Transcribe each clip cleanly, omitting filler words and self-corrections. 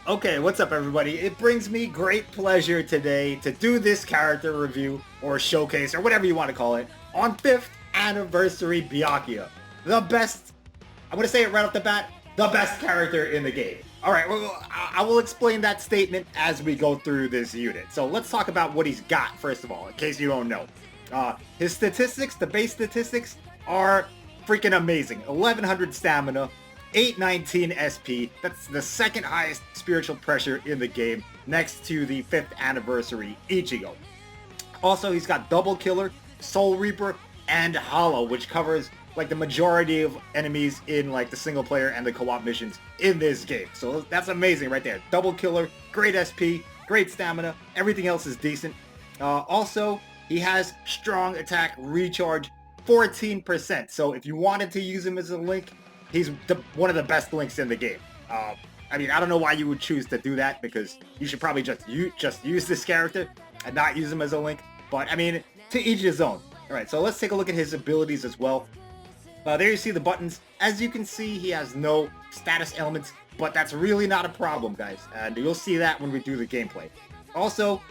Okay, what's up everybody? It brings me great pleasure today to do this character review, or showcase, or whatever you want to call it, on 5th Anniversary Byakuya. The best, I'm going to say it right off the bat, the best character in the game. Alright, well, I will explain that statement as we go through this unit. So let's talk about what he's got, first of all, in case you don't know. His statistics, the base statistics, are freaking amazing. 1100 stamina, 819 SP. That's the second highest spiritual pressure in the game, next to the 5th Anniversary Ichigo. Also, he's got Double Killer, Soul Reaper, and Hollow, which covers like the majority of enemies in like the single player and the co-op missions in this game. So that's amazing right there. Double Killer, great SP, great stamina, everything else is decent. Also, he has strong attack recharge 14%. So if you wanted to use him as a link, he's one of the best links in the game. I mean, I don't know why you would choose to do that, because you should probably just use this character and not use him as a link. But I mean, to each his own. All right, so let's take a look at his abilities as well. There you see the buttons. As you can see, he has no status elements, but that's really not a problem, guys. And you'll see that when we do the gameplay. Also,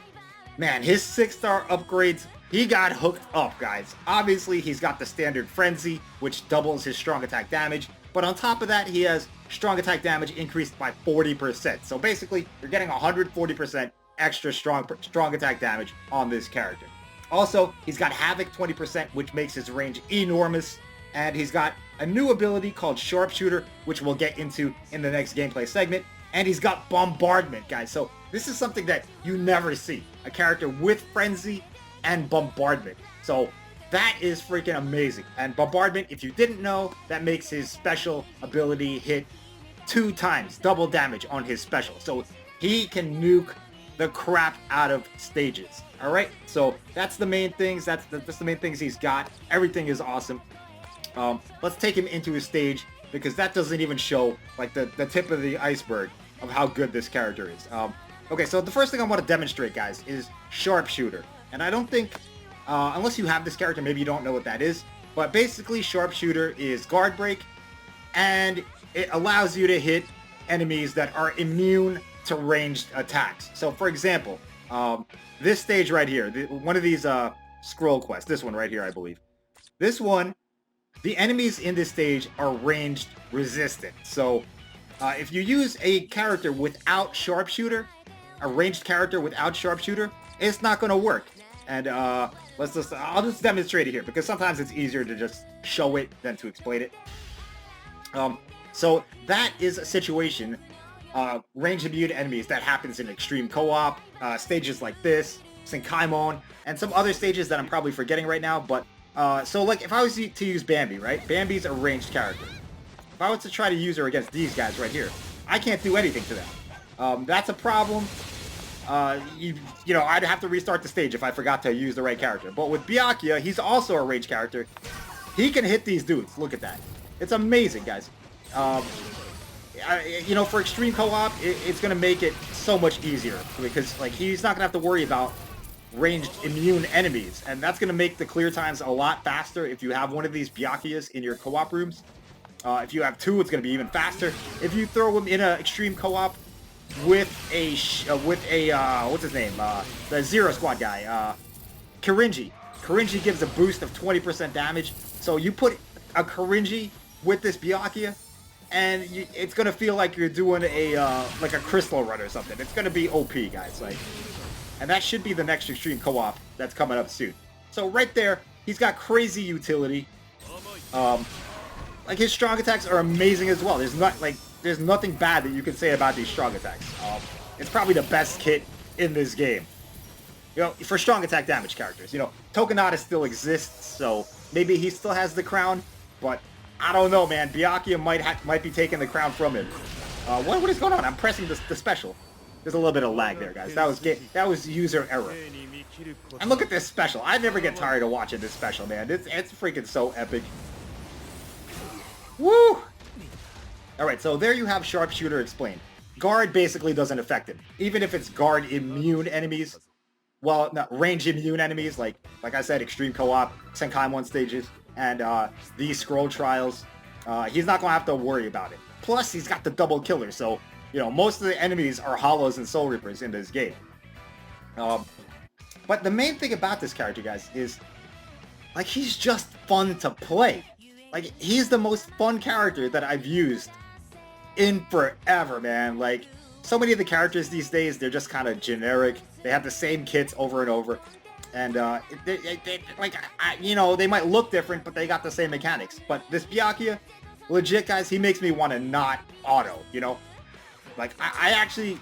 man, his 6-star upgrades, he got hooked up, guys. Obviously, he's got the standard Frenzy, which doubles his strong attack damage. But on top of that, he has strong attack damage increased by 40%. So basically, you're getting 140% extra strong attack damage on this character. Also, he's got Havoc 20%, which makes his range enormous. And he's got a new ability called Sharpshooter, which we'll get into in the next gameplay segment. And he's got Bombardment, guys. So this is something that you never see. A character with Frenzy and Bombardment. So that is freaking amazing. And Bombardment, if you didn't know, that makes his special ability hit 2 times, double damage on his special. So he can nuke the crap out of stages. Alright, so that's the main things. That's the main things he's got. Everything is awesome. Let's take him into his stage, because that doesn't even show like the tip of the iceberg of how good this character is. Okay, so the first thing I want to demonstrate, guys, is Sharpshooter. And I don't think, unless you have this character, maybe you don't know what that is. But basically, Sharpshooter is guard break, and it allows you to hit enemies that are immune to ranged attacks. So, for example, this stage right here, one of these scroll quests, this one right here, I believe. This one, the enemies in this stage are ranged resistant. So if you use a character without Sharpshooter, a ranged character without Sharpshooter, it's not going to work. And I'll just demonstrate it here, because sometimes it's easier to just show it than to explain it. So that is a situation, range immune enemies, that happens in extreme co-op, stages like this, Senkaimon, and some other stages that I'm probably forgetting right now. But so like if I was to use Bambi, right? Bambi's a ranged character. If I was to try to use her against these guys right here, I can't do anything to them. That's a problem. You know, I'd have to restart the stage if I forgot to use the right character. But with Byakuya, he's also a ranged character. He can hit these dudes. Look at that. It's amazing, guys. You know, for extreme co-op, it's going to make it so much easier, because like he's not going to have to worry about ranged immune enemies, and that's going to make the clear times a lot faster if you have one of these Byakuyas in your co-op rooms. If you have 2, it's going to be even faster. If you throw him in an extreme co-op with a what's his name, the Zero Squad guy, Kirinji. Kirinji gives a boost of 20% damage. So you put a Kirinji with this Byakuya, and it's gonna feel like you're doing like a crystal run or something. It's gonna be OP, guys. Like, and that should be the next extreme co-op that's coming up soon. So right there, he's got crazy utility. Like his strong attacks are amazing as well. There's nothing bad that you can say about these strong attacks. It's probably the best kit in this game. You know, for strong attack damage characters. You know, Tokonata still exists, so maybe he still has the crown, but I don't know, man. Byakuya might be taking the crown from him. What is going on? I'm pressing the special. There's a little bit of lag there, guys. That was user error. And look at this special. I never get tired of watching this special, man. It's freaking so epic. Woo! Alright, so there you have Sharpshooter explained. Guard basically doesn't affect him. Even if it's guard immune enemies, well, not range immune enemies, like I said, extreme co-op, Senkaimon stages, and these scroll trials, he's not going to have to worry about it. Plus, he's got the double killer, so You know, most of the enemies are Hollows and Soul Reapers in this game. But the main thing about this character, guys, is like he's just fun to play. Like he's the most fun character that I've used in forever, man. Like so many of the characters these days, they're just kind of generic. They have the same kits over and over, and you know, they might look different, but they got the same mechanics. But this Byakuya, legit, guys, he makes me want to not auto. You know, like I actually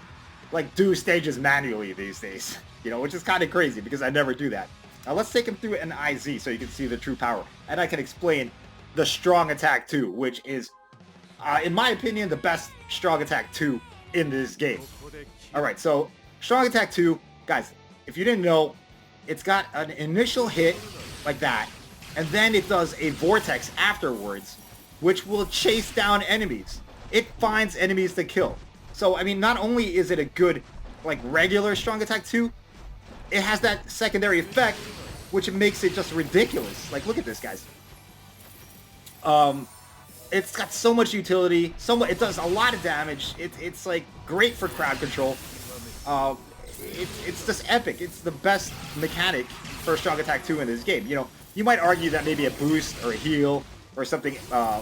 like do stages manually these days. You know, which is kind of crazy because I never do that. Now let's take him through an IZ so you can see the true power, and I can explain the Strong Attack 2, which is, in my opinion, the best Strong Attack 2 in this game. Alright, so Strong Attack 2, guys, if you didn't know, it's got an initial hit like that, and then it does a vortex afterwards, which will chase down enemies. It finds enemies to kill. So, I mean, not only is it a good, like, regular Strong Attack 2, it has that secondary effect, which makes it just ridiculous. Like, look at this, guys. It's got so much utility. It does a lot of damage. It's like great for crowd control. It's just epic. It's the best mechanic for Strong Attack 2 in this game. You know, you might argue that maybe a boost or a heal or something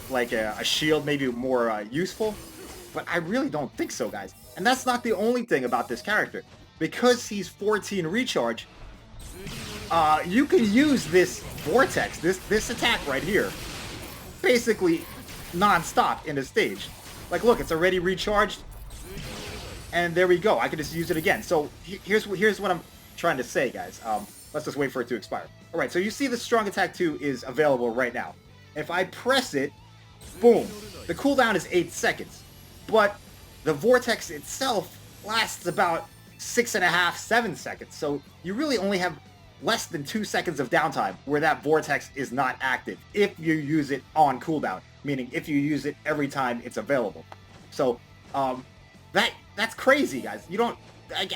like a shield may be more useful, but I really don't think so, guys. And that's not the only thing about this character. Because he's 14 recharge, you can use this vortex, this attack right here, basically non-stop in the stage. Like, look, it's already recharged, and there we go. I can just use it again. So here's what I'm trying to say, guys. Let's just wait for it to expire. All right, so you see the Strong Attack 2 is available right now. If I press it, boom, the cooldown is 8 seconds, but the vortex itself lasts about 6.5, 7 seconds. So you really only have less than 2 seconds of downtime where that vortex is not active if you use it on cooldown, meaning if you use it every time it's available. So that's crazy, guys. You don't,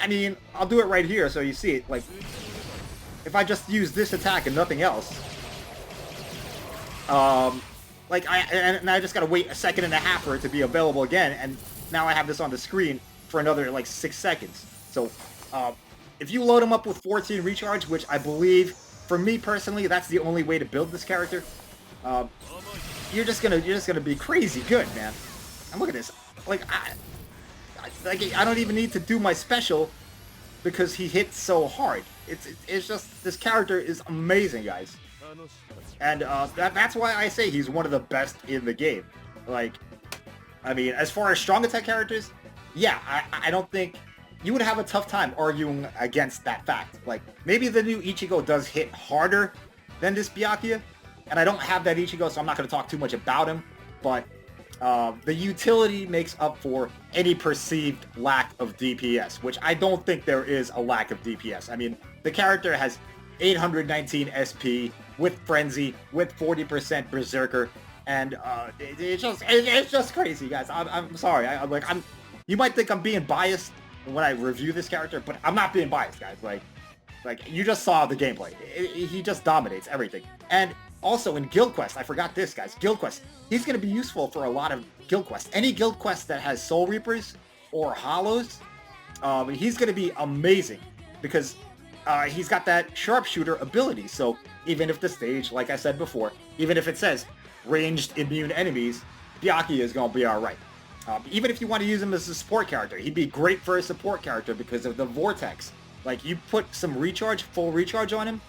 I mean, I'll do it right here so you see it. Like, if I just use this attack and nothing else, like I just gotta wait 1.5 seconds for it to be available again, and now I have this on the screen for another like 6 seconds. So, if you load him up with 14 recharge, which I believe, for me personally, that's the only way to build this character, you're just gonna be crazy good, man. And look at this. Like, I don't even need to do my special because he hits so hard. It's just, this character is amazing, guys. And that's why I say he's one of the best in the game. Like, I mean, as far as Strong Attack characters, yeah, I don't think you would have a tough time arguing against that fact. Like, maybe the new Ichigo does hit harder than this Byakuya, and I don't have that Ichigo, so I'm not going to talk too much about him, but the utility makes up for any perceived lack of DPS, which I don't think there is a lack of DPS. I mean, the character has 819 SP with Frenzy, with 40% Berserker, and it's just crazy, guys. I'm sorry. You might think I'm being biased when I review this character, but I'm not being biased, guys. Like you just saw the gameplay. He just dominates everything. And also in Guild Quest, I forgot this, guys. Guild Quest, he's going to be useful for a lot of Guild Quests. Any Guild Quest that has Soul Reapers or Hollows, he's going to be amazing because he's got that Sharpshooter ability. So even if the stage, like I said before, even if it says ranged immune enemies, Byakuya is going to be alright. Even if you want to use him as a support character, he'd be great for a support character because of the vortex. Like, you put some recharge, full recharge on him,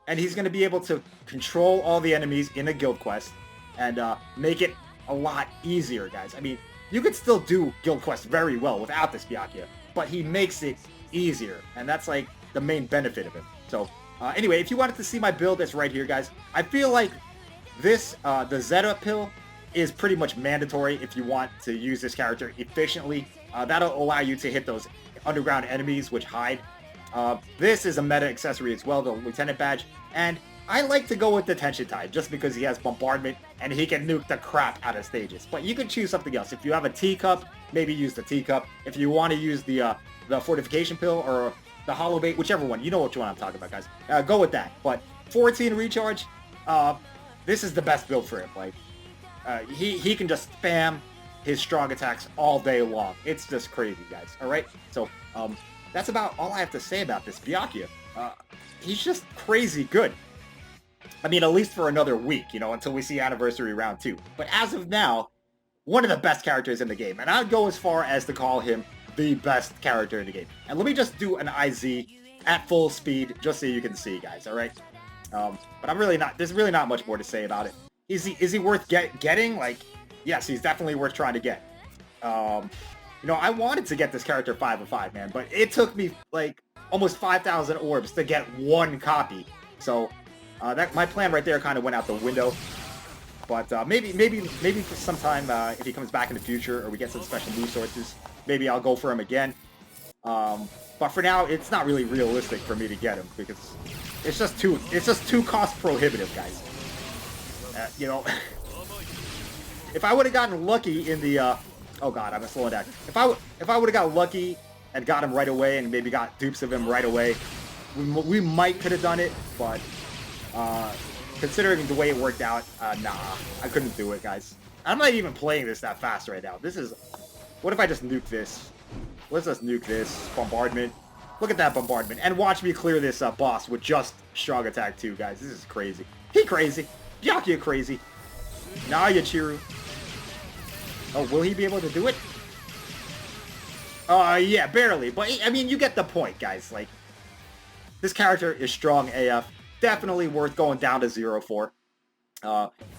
and he's going to be able to control all the enemies in a guild quest and make it a lot easier, guys. I mean, you could still do guild quests very well without this Byakuya, but he makes it easier, and that's like the main benefit of him. So, anyway, if you wanted to see my build, it's right here, guys. I feel like this, the Zeta pill, is pretty much mandatory if you want to use this character efficiently. That'll allow you to hit those underground enemies which hide. This is a meta accessory as well, the Lieutenant Badge, and I like to go with the Tension Tide just because he has Bombardment and he can nuke the crap out of stages. But you can choose something else. If you have a teacup, maybe use the teacup. If you want to use the Fortification Pill or the Hollow Bait, whichever one, you know which one I'm talking about, guys. Go with that. But 14 recharge, this is the best build for him. Like, he can just spam his strong attacks all day long. It's just crazy, guys. All right, so that's about all I have to say about this Byakuya. He's just crazy good. I mean, at least for another week, you know, until we see Anniversary Round 2. But as of now, one of the best characters in the game. And I'd go as far as to call him the best character in the game. And let me just do an IZ at full speed, just so you can see, guys, alright? But I'm really not, there's really not much more to say about it. Is he worth getting? Like, yes, he's definitely worth trying to get. You know, I wanted to get this character 5 of 5, man, but it took me, like, almost 5,000 orbs to get one copy. So, that my plan right there kind of went out the window. But maybe for some time, if he comes back in the future, or we get some special move sources, maybe I'll go for him again. But for now, it's not really realistic for me to get him, because it's just too cost prohibitive, guys. You know, if I would have gotten lucky in the oh god, I'm slowing down. If I would have got lucky and got him right away, and maybe got dupes of him right away, we might could have done it. But considering the way it worked out, nah, I couldn't do it, guys. I'm not even playing this that fast right now. This is, what if I just nuke this? Let's just nuke this bombardment. Look at that bombardment, and watch me clear this boss with just strong attack 2, guys. This is crazy. He crazy. Byakuya crazy. Nah, Yachiru. Oh, will he be able to do it? Yeah, barely. But, I mean, you get the point, guys. Like, this character is strong AF. Definitely worth going down to 0-4.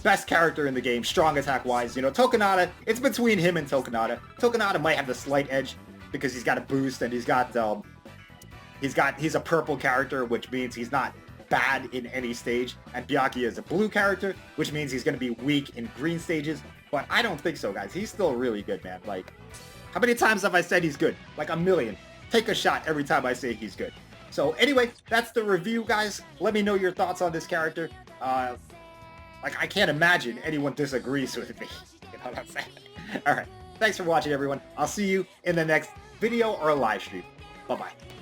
Best character in the game, strong attack-wise. You know, Tokunada, it's between him and Tokunada. Tokunada might have the slight edge because he's got a boost, and he's a purple character, which means he's not bad in any stage. And Byakuya is a blue character, which means he's going to be weak in green stages. But I don't think so, guys. He's still really good, man. Like, how many times have I said he's good? Like a million. Take a shot every time I say he's good. So anyway, that's the review, guys. Let me know your thoughts on this character. Like, I can't imagine anyone disagrees with me. You know what I'm saying? Alright, thanks for watching, everyone. I'll see you in the next video or live stream. Bye-bye.